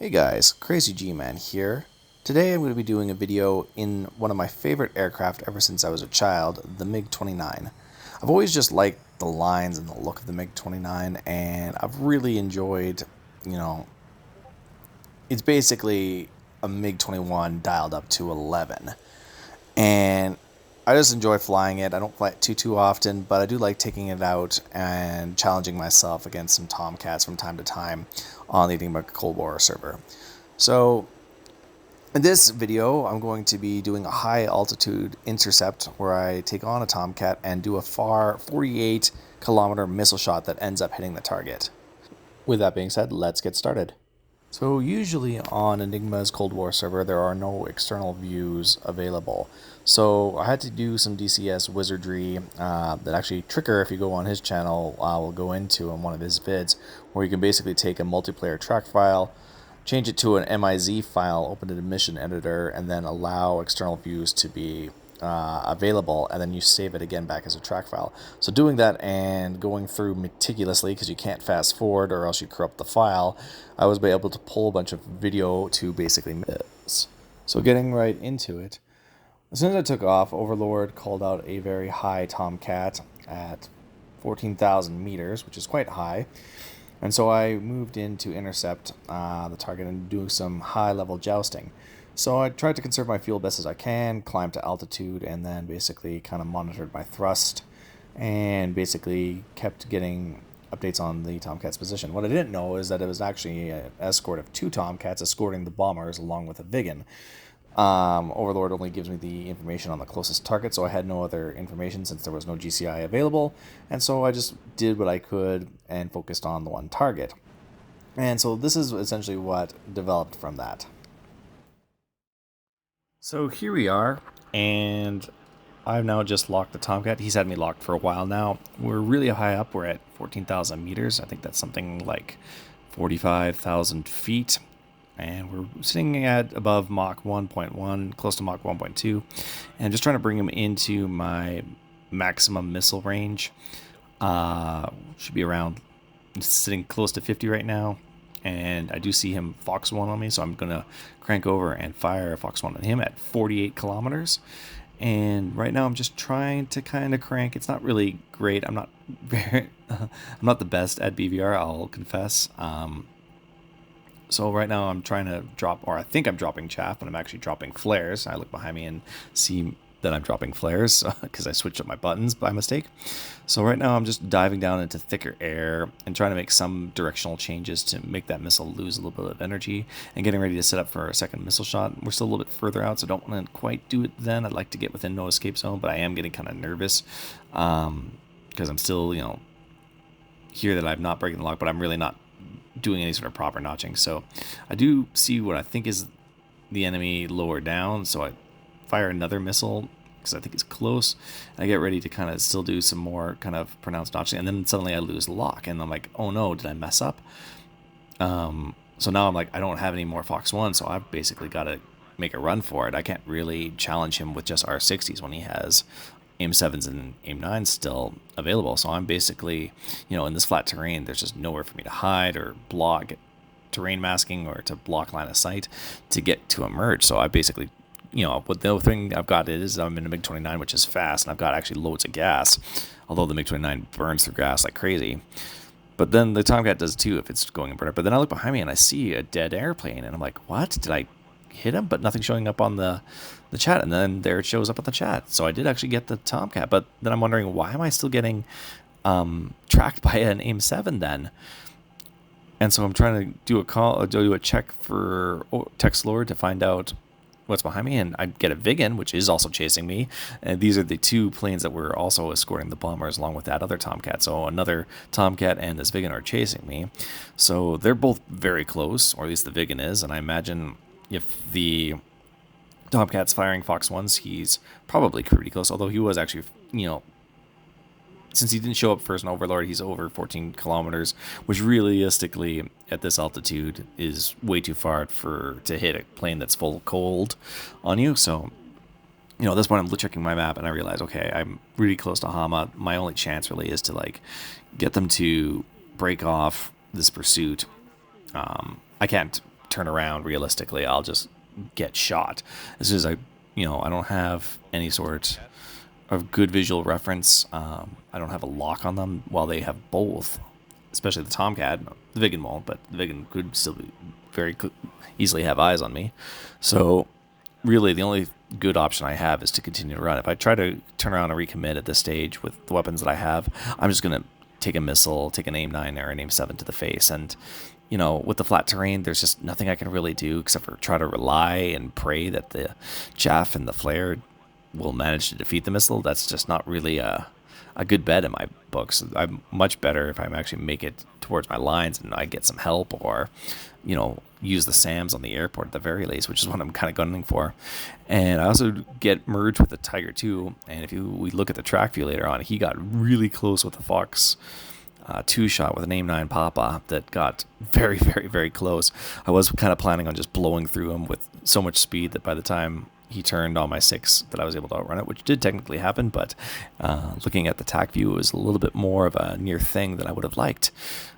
Hey guys, Crazy G-Man here. Today I'm going to be doing a video in one of my favorite aircraft ever since I was a child, the MiG-29. I've always just liked the lines and the look of the MiG-29, and I've really enjoyed, it's basically a MiG-21 dialed up to 11. And I just enjoy flying it. I don't fly it too often, but I do like taking it out and challenging myself against some Tomcats from time to time on the Enigma Cold War server. So in this video, I'm going to be doing a high altitude intercept where I take on a Tomcat and do a far 48 kilometer missile shot that ends up hitting the target. With that being said, let's get started. So usually on Enigma's Cold War server, there are no external views available. So I had to do some DCS wizardry that actually Tricker, if you go on his channel, will go into in one of his vids, where you can basically take a multiplayer track file, change it to an MIZ file, open it in mission editor, and then allow external views to be available, and then you save it again back as a track file. So doing that and going through meticulously, because you can't fast forward or else you corrupt the file, I was able to pull a bunch of video to basically miss. So getting right into it, as soon as I took off, Overlord called out a very high Tomcat at 14,000 meters, which is quite high. And so I moved in to intercept the target and do some high-level jousting. So I tried to conserve my fuel best as I can, climbed to altitude, and then basically kind of monitored my thrust and basically kept getting updates on the Tomcat's position. What I didn't know is that it was actually an escort of 2 Tomcats escorting the bombers along with a Vigan. Overlord only gives me the information on the closest target, so I had no other information since there was no GCI available, and so I just did what I could and focused on the one target. And so this is essentially what developed from that. So here we are, and I've now just locked the Tomcat. He's had me locked for a while now. We're really high up. We're at 14,000 meters. I think that's something like 45,000 feet. And we're sitting at above Mach 1.1, close to Mach 1.2. And just trying to bring him into my maximum missile range. Should be around, sitting close to 50 right now. And I do see him Fox 1 on me, so I'm going to crank over and fire Fox 1 on him at 48 kilometers. And right now I'm just trying to kind of crank. It's not really great. I'm not the best at BVR, I'll confess. So right now I'm trying to drop, or I think I'm dropping chaff, but I'm actually dropping flares. I look behind me and see that I'm dropping flares because I switched up my buttons by mistake. So right now I'm just diving down into thicker air and trying to make some directional changes to make that missile lose a little bit of energy and getting ready to set up for a second missile shot. We're still a little bit further out, so don't want to quite do it then. I'd like to get within no escape zone, but I am getting kind of nervous because I'm still, here that I'm not breaking the lock, but I'm really not doing any sort of proper notching. So I do see what I think is the enemy lower down, so I fire another missile because I think it's close. I get ready to kind of still do some more kind of pronounced notching, and then suddenly I lose lock, and I'm like, oh no, did I mess up? So now I'm like, I don't have any more Fox 1, so I've basically got to make a run for it. I can't really challenge him with just R60s when he has AIM-7s and AIM-9s still available. So I'm basically, in this flat terrain, there's just nowhere for me to hide or block terrain masking or to block line of sight to get to emerge. So I basically, what the thing I've got is I'm in a MiG-29, which is fast, and I've got actually loads of gas, although the MiG-29 burns through gas like crazy. But then the Tomcat does too if it's going in burner. But then I look behind me and I see a dead airplane, and I'm like, what? Did I hit him? But nothing showing up on the chat, and then there it shows up on the chat. So I did actually get the Tomcat, but then I'm wondering, why am I still getting tracked by an AIM-7 then? And so I'm trying to do a check for Text Lord to find out what's behind me, and I get a Vigan, which is also chasing me. And these are the 2 planes that were also escorting the bombers along with that other Tomcat. So another Tomcat and this Vigan are chasing me. So they're both very close, or at least the Vigan is, and I imagine if the Tomcat's firing Fox 1s, he's probably pretty close, although he was actually, since he didn't show up first in Overlord, he's over 14 kilometers, which realistically, at this altitude, is way too far to hit a plane that's full cold on you. So, at this point, I'm checking my map, and I realize, okay, I'm really close to Hama. My only chance, really, is to, get them to break off this pursuit. I can't turn around realistically, I'll just get shot. As soon as I don't have any sort of good visual reference. I don't have a lock on them, while they have both, especially the Tomcat. The Viggen won't, but the Viggen could still be easily have eyes on me. So really, the only good option I have is to continue to run. If I try to turn around and recommit at this stage with the weapons that I have, I'm just going to take a missile, take an AIM-9 or an AIM-7 to the face, and with the flat terrain, there's just nothing I can really do except for try to rely and pray that the chaff and the flare will manage to defeat the missile. That's just not really a good bet in my books. I'm much better if I actually make it towards my lines and I get some help, or use the SAMs on the airport at the very least, which is what I'm kind of gunning for. And I also get merged with the Tiger II, and if we look at the track view later on, he got really close with the Fox 2 shot with an AIM-9 Papa that got very, very, very close. I was kind of planning on just blowing through him with so much speed that by the time he turned on my 6 that I was able to outrun it, which did technically happen, but looking at the TAC view, it was a little bit more of a near thing than I would have liked.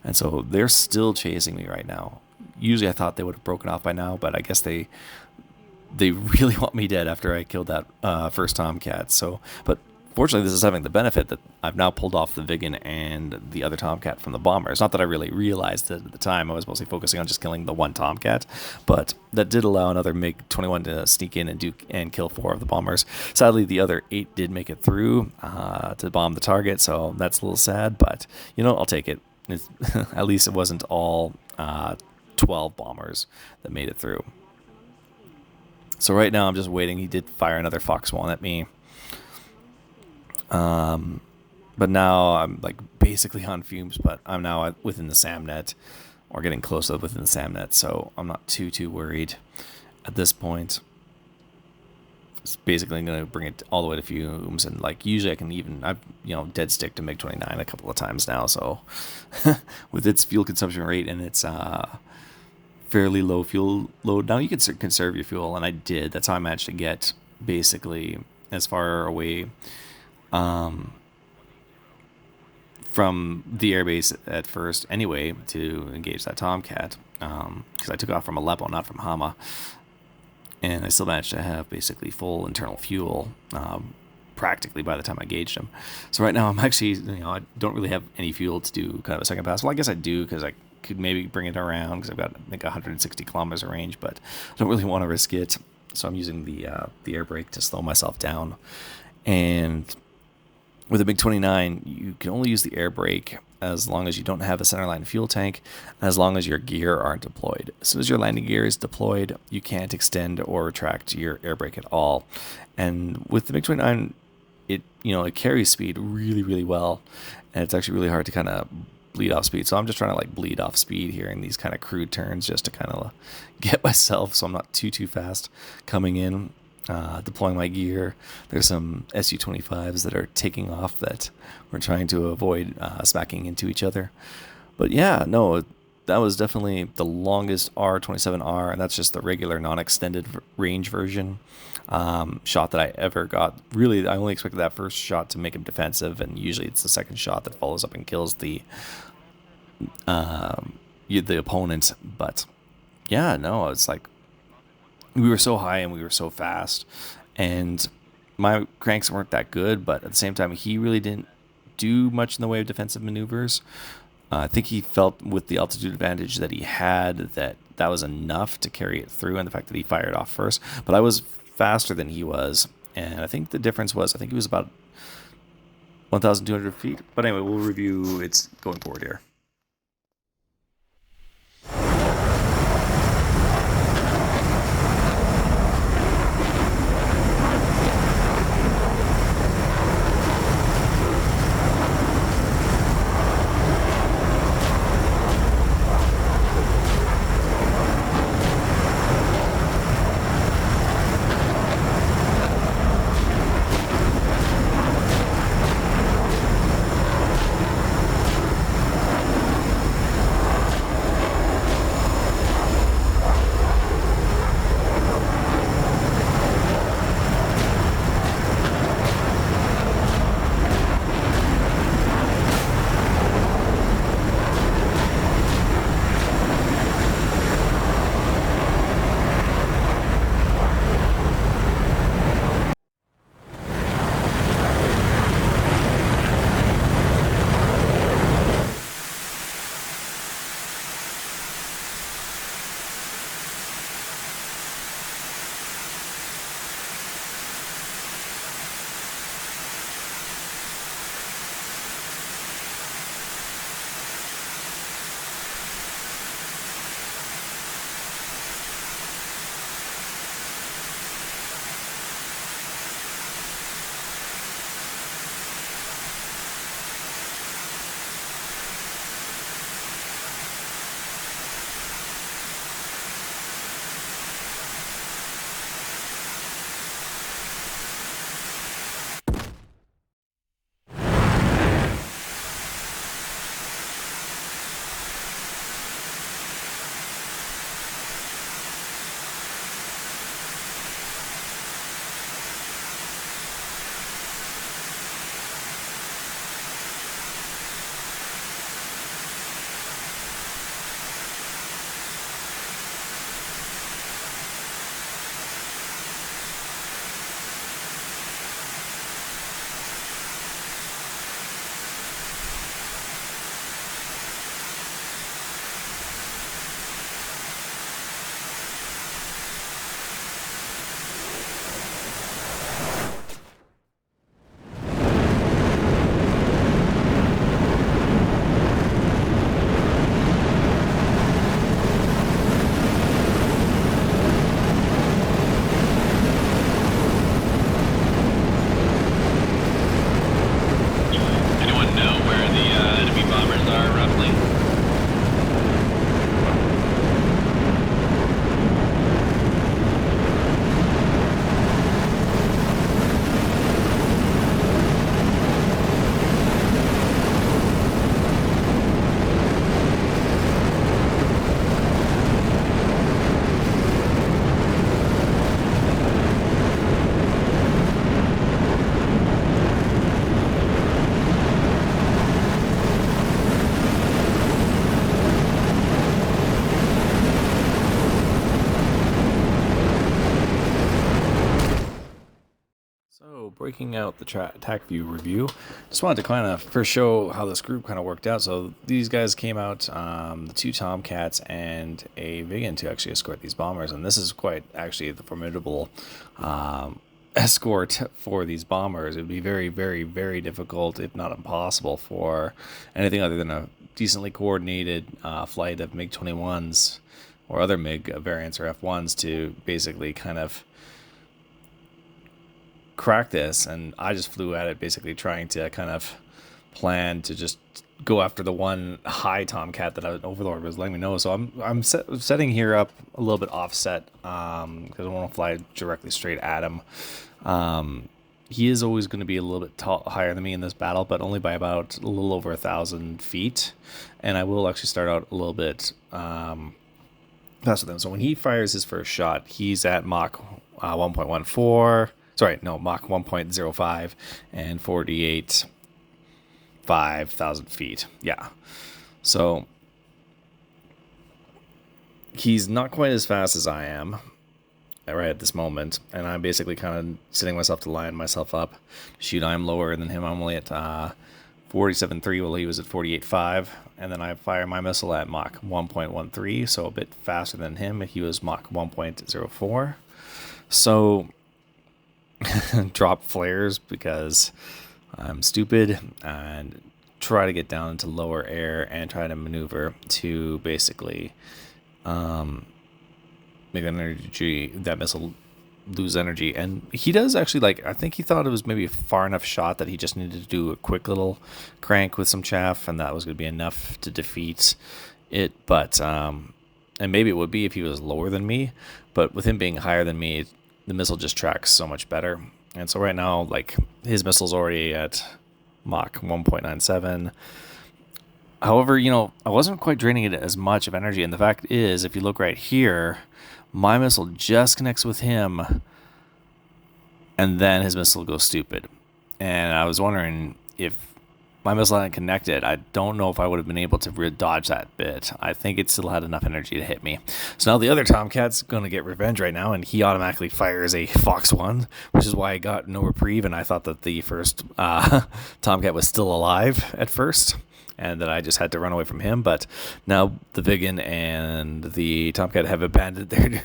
And so they're still chasing me right now. Usually I thought they would have broken off by now, but I guess they really want me dead after I killed that first Tomcat. So, but fortunately, this is having the benefit that I've now pulled off the Viggen and the other Tomcat from the bombers. Not that I really realized it at the time. I was mostly focusing on just killing the one Tomcat, but that did allow another MiG-21 to sneak in and kill 4 of the bombers. Sadly, the other 8 did make it through to bomb the target, so that's a little sad, but I'll take it. At least it wasn't all 12 bombers that made it through. So right now I'm just waiting. He did fire another Fox 1 at me. But now I'm basically on fumes, but I'm now within the SAM net, or getting close to within the SAM net, so I'm not too worried at this point. It's basically going to bring it all the way to fumes, and usually I can I've dead stick to MiG-29 a couple of times now, so with its fuel consumption rate and its fairly low fuel load, now you can conserve your fuel, and I did. That's how I managed to get basically as far away from the airbase at first anyway to engage that Tomcat, because I took off from Aleppo, not from Hama, and I still managed to have basically full internal fuel practically by the time I gauged him. So right now I'm actually, I don't really have any fuel to do kind of a second pass. Well, I guess I do, because I could maybe bring it around, because I've got 160 kilometers of range, but I don't really want to risk it, so I'm using the air brake to slow myself down. And with a MiG-29, you can only use the air brake as long as you don't have a centerline fuel tank, and as long as your gear aren't deployed. As soon as your landing gear is deployed, you can't extend or retract your air brake at all. And with the MiG-29, it carries speed really, really well, and it's actually really hard to kind of bleed off speed. So I'm just trying to bleed off speed here in these kind of crude turns, just to kind of get myself so I'm not too fast coming in. Deploying my gear. There's some Su-25s that are taking off that we're trying to avoid smacking into each other. But yeah, no, that was definitely the longest R-27R, and that's just the regular non-extended range version shot that I ever got. Really, I only expected that first shot to make him defensive, and usually it's the second shot that follows up and kills the opponent. But yeah, no, it's we were so high and we were so fast, and my cranks weren't that good, but at the same time, he really didn't do much in the way of defensive maneuvers. I think he felt with the altitude advantage that he had that was enough to carry it through, and the fact that he fired off first. But I was faster than he was, and I think the difference was, I think he was about 1,200 feet. But anyway, we'll review its going forward here. breaking out the attack view review. Just wanted to kind of first show how this group kind of worked out. So these guys came out, the 2 Tomcats and a Viggen to actually escort these bombers, and this is quite actually the formidable escort for these bombers. It would be very, very, very difficult, if not impossible, for anything other than a decently coordinated flight of MiG-21s or other MiG variants or F-1s to basically kind of crack this. And I just flew at it basically trying to kind of plan to just go after the one high Tomcat that Overlord was letting me know. So I'm setting here up a little bit offset because I want to fly directly straight at him. He is always going to be a little bit higher than me in this battle, but only by about a little over 1,000 feet. And I will actually start out a little bit faster than him. So when he fires his first shot, he's at Mach 1.14. Sorry, no, Mach 1.05 and 48,500 feet. Yeah. So he's not quite as fast as I am right at this moment, and I'm basically kind of setting myself to line myself up. Shoot, I'm lower than him. I'm only at 47.3 while he was at 48.5, and then I fire my missile at Mach 1.13, so a bit faster than him. He was Mach 1.04. So drop flares because I'm stupid and try to get down into lower air and try to maneuver to basically make that missile lose energy. And he does actually, like, I think he thought it was maybe a far enough shot that he just needed to do a quick little crank with some chaff, and that was going to be enough to defeat it. But and maybe it would be if he was lower than me, but with him being higher than me, the missile just tracks so much better. And so right now, like, his missile's already at Mach 1.97. However, you know, I wasn't quite draining it as much of energy, and the fact is, if you look right here, my missile just connects with him, and then his missile goes stupid. And I was wondering if my missile hadn't connected, I don't know if I would have been able to dodge that bit. I think it still had enough energy to hit me. So now the other Tomcat's going to get revenge right now, and he automatically fires a Fox 1, which is why I got no reprieve, and I thought that the first Tomcat was still alive at first, and that I just had to run away from him. But now the Viggen and the Tomcat have abandoned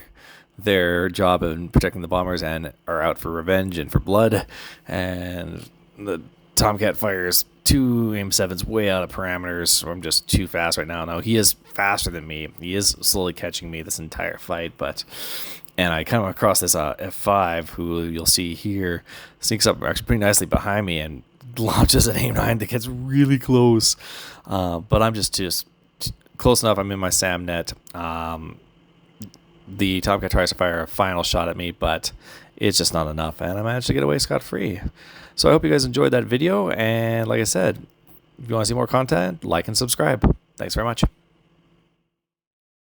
their job in protecting the bombers and are out for revenge and for blood. And the Tomcat fires 2 AIM-7s way out of parameters, so I'm just too fast right now. Now, he is faster than me. He is slowly catching me this entire fight, and I come across this F5, who you'll see here, sneaks up actually pretty nicely behind me and launches an AIM-9 that gets really close. But I'm just close enough. I'm in my SAM net. The Tomcat tries to fire a final shot at me, but it's just not enough, and I managed to get away scot-free. So I hope you guys enjoyed that video, and like I said, if you want to see more content, like and subscribe. Thanks very much.